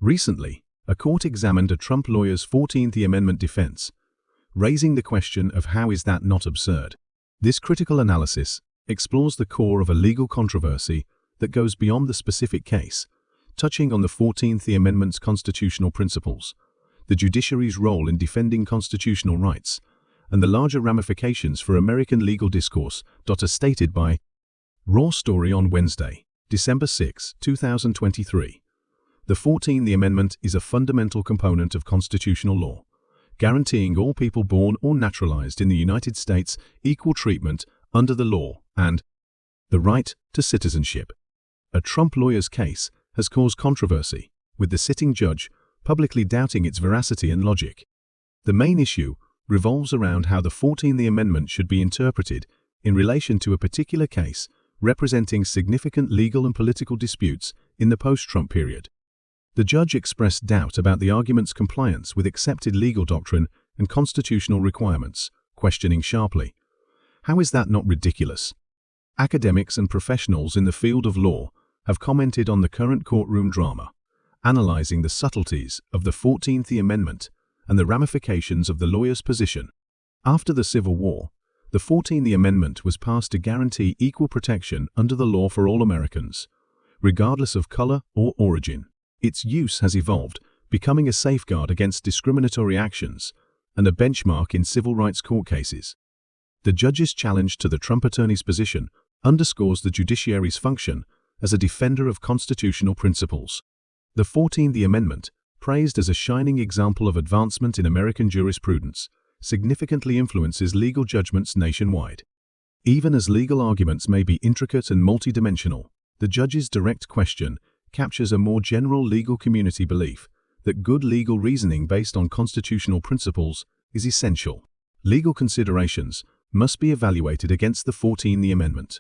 Recently, a court examined a Trump lawyer's 14th Amendment defense, raising the question of how is that not absurd. This critical analysis explores the core of a legal controversy that goes beyond the specific case, touching on the 14th Amendment's constitutional principles, the judiciary's role in defending constitutional rights, and the larger ramifications for American legal discourse. As stated by Raw Story on Wednesday, December 6, 2023. The 14th Amendment is a fundamental component of constitutional law, guaranteeing all people born or naturalized in the United States equal treatment under the law and the right to citizenship. A Trump lawyer's case has caused controversy, with the sitting judge publicly doubting its veracity and logic. The main issue revolves around how the 14th Amendment should be interpreted in relation to a particular case representing significant legal and political disputes in the post-Trump period. The judge expressed doubt about the argument's compliance with accepted legal doctrine and constitutional requirements, questioning sharply, "How is that not ridiculous?" Academics and professionals in the field of law have commented on the current courtroom drama, analyzing the subtleties of the 14th Amendment and the ramifications of the lawyer's position. After the Civil War, the 14th Amendment was passed to guarantee equal protection under the law for all Americans, regardless of color or origin. Its use has evolved, becoming a safeguard against discriminatory actions and a benchmark in civil rights court cases. The judge's challenge to the Trump attorney's position underscores the judiciary's function as a defender of constitutional principles. The 14th Amendment, praised as a shining example of advancement in American jurisprudence, significantly influences legal judgments nationwide. Even as legal arguments may be intricate and multidimensional, the judge's direct question captures a more general legal community belief that good legal reasoning based on constitutional principles is essential. Legal considerations must be evaluated against the 14th Amendment,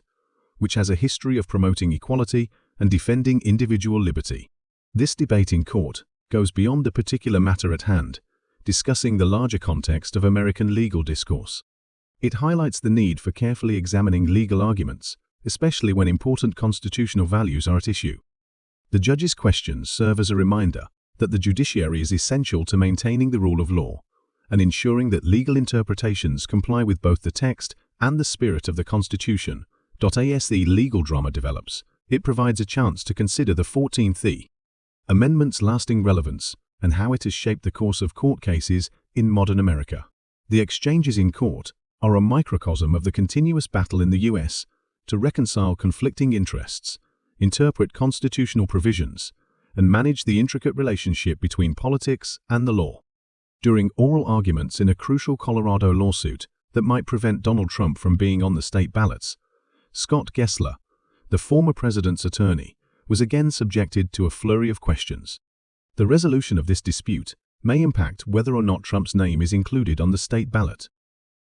which has a history of promoting equality and defending individual liberty. This debate in court goes beyond the particular matter at hand, discussing the larger context of American legal discourse. It highlights the need for carefully examining legal arguments, especially when important constitutional values are at issue. The judge's questions serve as a reminder that the judiciary is essential to maintaining the rule of law and ensuring that legal interpretations comply with both the text and the spirit of the Constitution. As the legal drama develops, it provides a chance to consider the 14th Amendment's lasting relevance and how it has shaped the course of court cases in modern America. The exchanges in court are a microcosm of the continuous battle in the U.S. to reconcile conflicting interests, interpret constitutional provisions, and manage the intricate relationship between politics and the law. During oral arguments in a crucial Colorado lawsuit that might prevent Donald Trump from being on the state ballots, Scott Gessler, the former president's attorney, was again subjected to a flurry of questions. The resolution of this dispute may impact whether or not Trump's name is included on the state ballot.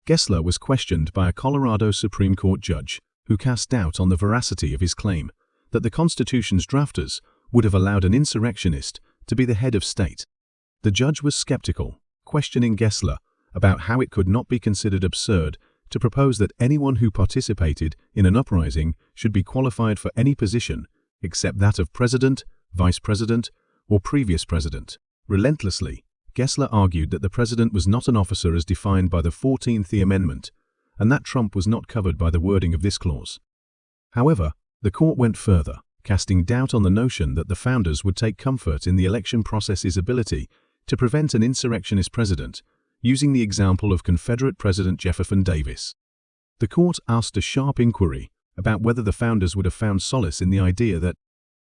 Gessler was questioned by a Colorado Supreme Court judge who cast doubt on the veracity of his claim that the Constitution's drafters would have allowed an insurrectionist to be the head of state. The judge was skeptical, questioning Gessler about how it could not be considered absurd to propose that anyone who participated in an uprising should be qualified for any position except that of president, vice president, or previous president. Relentlessly, Gessler argued that the president was not an officer as defined by the 14th Amendment, and that Trump was not covered by the wording of this clause. However, the court went further, casting doubt on the notion that the founders would take comfort in the election process's ability to prevent an insurrectionist president, using the example of Confederate President Jefferson Davis. The court asked a sharp inquiry about whether the founders would have found solace in the idea that